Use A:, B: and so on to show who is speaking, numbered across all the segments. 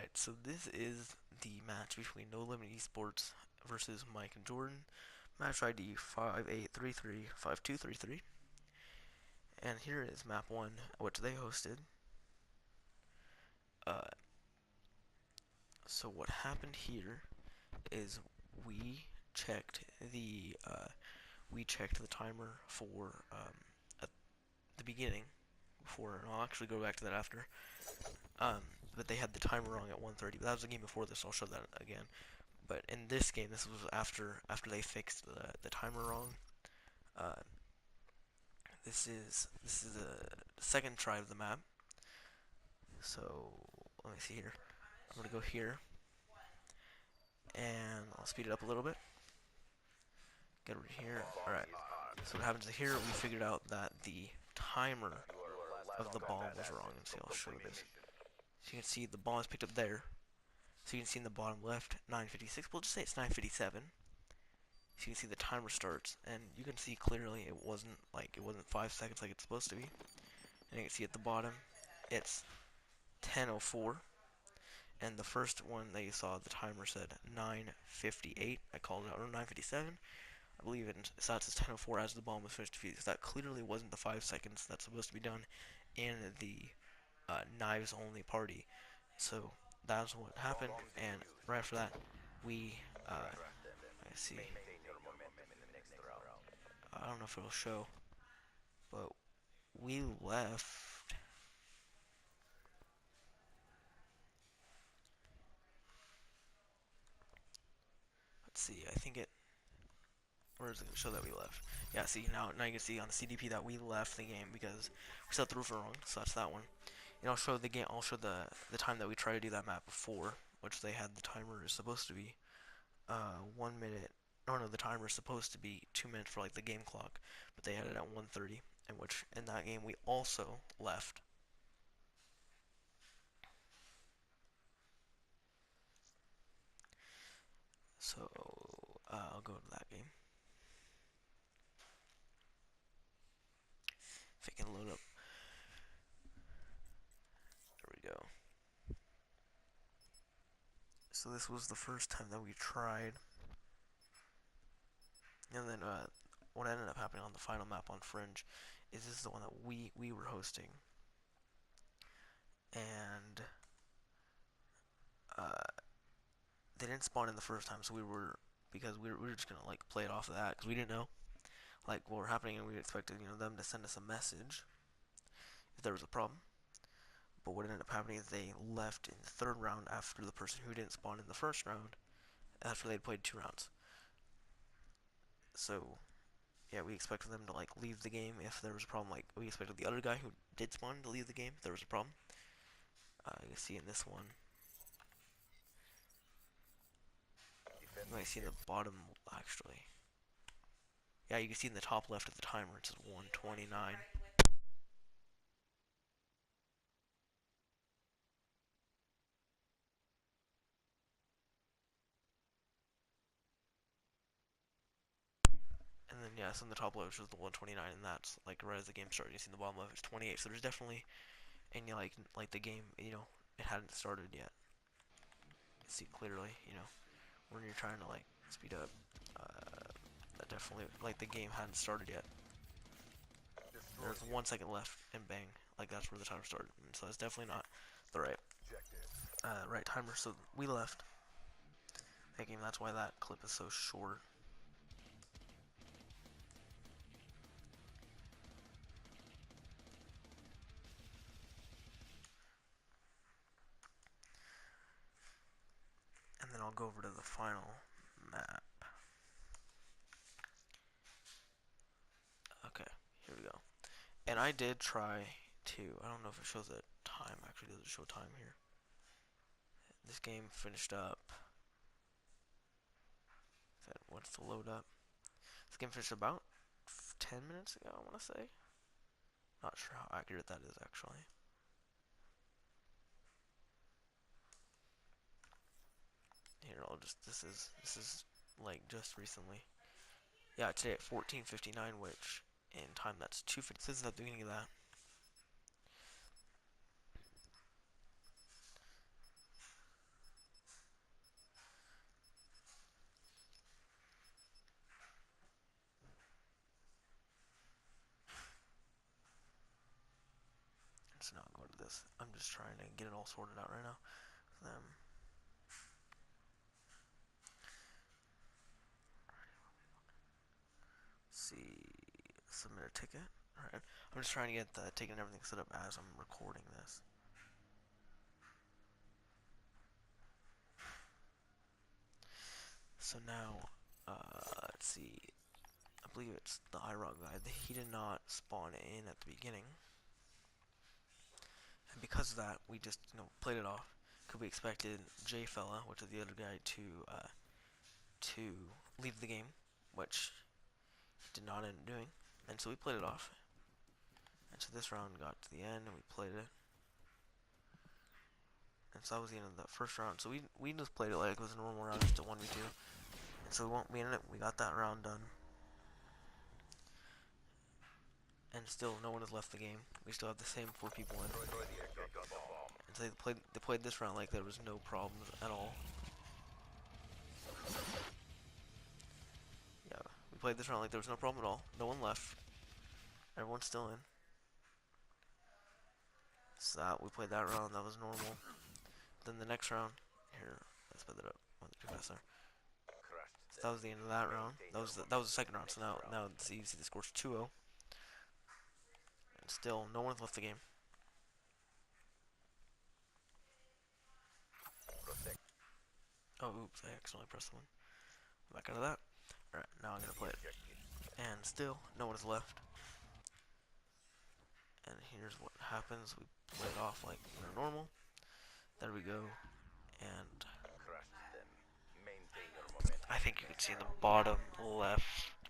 A: Alright, so this is the match between NoLimiteSports versus Mike and Jordan. Match ID 58335233. And here is map 1, which they hosted. Uh, so what happened here is we checked the timer for at the beginning before, and I'll actually go back to that after. But they had the timer wrong at 1:30. But that was the game before this. So I'll show that again. But in this game, this was after they fixed the timer wrong. Uh, this is the second try of the map. So let me see here. I'm gonna go here, and I'll speed it up a little bit. Get over here. All right. So what happens here? We figured out that the timer of the bomb was wrong. And see, I'll show you this. So you can see the bomb is picked up there. So you can see in the bottom left, 9:56. We'll just say it's 9:57. So you can see the timer starts, and you can see clearly it wasn't 5 seconds like it's supposed to be. And you can see at the bottom, it's 10:04. And the first one that you saw, the timer said 9:58. I called it out, or 9:57. I believe it says 10:04 as the bomb was finished defused. That clearly wasn't the 5 seconds that's supposed to be done in the knives only party. So that's what happened, and right after that, we let's see. I don't know if it'll show, but we left. Let's see. I think it. Where is it gonna show that we left? Yeah. See now you can see on the CDP that we left the game because we set the roof wrong. So that's that one. And I'll show the game. I'll show the time that we tried to do that map before, which they had the timer is supposed to be 1 minute. No, the timer is supposed to be 2 minutes for like the game clock, but they had it at 1:30. In which in that game we also left. So I'll go to that game. If it can load up. There we go. So this was the first time that we tried. And then what ended up happening on the final map on Fringe is this is the one that we were hosting. And they didn't spawn in the first time, so because we were just gonna like play it off of that because we didn't know like what were happening, and we expected them to send us a message if there was a problem. But what ended up happening is they left in the third round after the person who didn't spawn in the first round, after they'd played 2 rounds. So yeah, we expected them to like leave the game if there was a problem. Like we expected the other guy who did spawn to leave the game if there was a problem. You can see in this one, you might see in the bottom actually. Yeah, you can see in the top left of the timer it says 1:29. And then yeah, so in the top left is the 1:29, and that's like right as the game started. You see in the bottom left it's 28. So there's definitely, and like the game, it hadn't started yet. You see clearly, when you're trying to like speed up, that definitely like the game hadn't started yet. There's 1 second left, and bang, like that's where the timer started. And so that's definitely not the right timer. So we left, thinking that's why that clip is so short. And then I'll go over to the final map. Okay, here we go. And I did try to, I don't know if it shows that time, actually does it show time here? This game finished up, what's the load up? This game finished about 10 minutes ago, I want to say. Not sure how accurate that is actually. Here, this is like just recently. Yeah, today at 14:59, which in time that's 2:50. This is at the beginning of that. let's not go into this. I'm just trying to get it all sorted out right now. See, submit a ticket. Alright, I'm just trying to get the ticket and everything set up as I'm recording this. So now, let's see. I believe it's the IROC guy. He did not spawn in at the beginning, and because of that, we just played it off. Could we expected J Fella, which is the other guy, to leave the game, which he did not end up doing, and so we played it off. And so this round got to the end, and we played it. And so that was the end of the first round. So we just played it like it was a normal round, just a 1v2. And so we got that round done. And still, no one has left the game. We still have the same 4 people in. And so they played this round like there was no problems at all. Yeah, we played this round like there was no problem at all. No one left. Everyone's still in. So we played that round. That was normal. Then the next round, here, let's split it up. 1, 2, faster. So that was the end of that round. That was the second round. So now you see the score's 2-0. And still, no one's left the game. Oh, oops, I accidentally pressed the one. Back out of that. Alright, now I'm gonna play it. And still, no one is left. And here's what happens. We play it off like we're normal. There we go. And I think you can see in the bottom left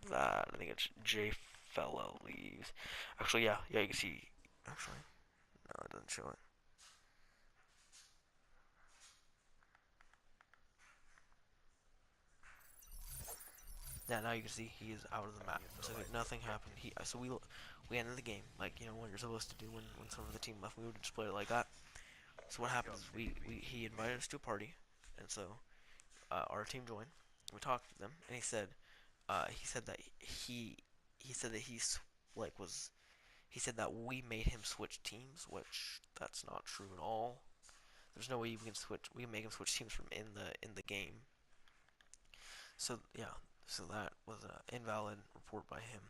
A: that I think it's J Fellow leaves. Actually, yeah, you can see. Actually, no, it doesn't show it. Yeah, now you can see he is out of the map. So nothing happened. So we ended the game like what you're supposed to do when some of the team left. We would just play it like that. So what happened is he invited us to a party, and so our team joined. We talked to them, and he said that he said that he said that we made him switch teams, which that's not true at all. There's no way we can make him switch teams from in the game. So yeah, so that was an invalid report by him.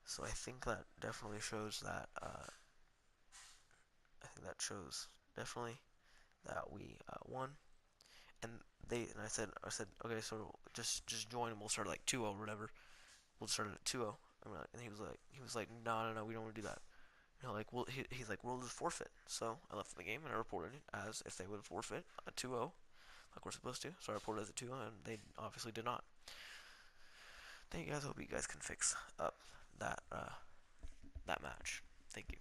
A: So I think that definitely shows that definitely that we won. And I said okay, so just join and we'll start at like 2-0 or whatever. We'll start at 2-0. And he was like no, we don't want to do that. Like he's like we'll just forfeit. So I left the game and I reported it as if they would forfeit a 2-0 like we're supposed to. So I reported it as a 2-0 and they obviously did not. Thank you guys. Hope you guys can fix up that that match. Thank you.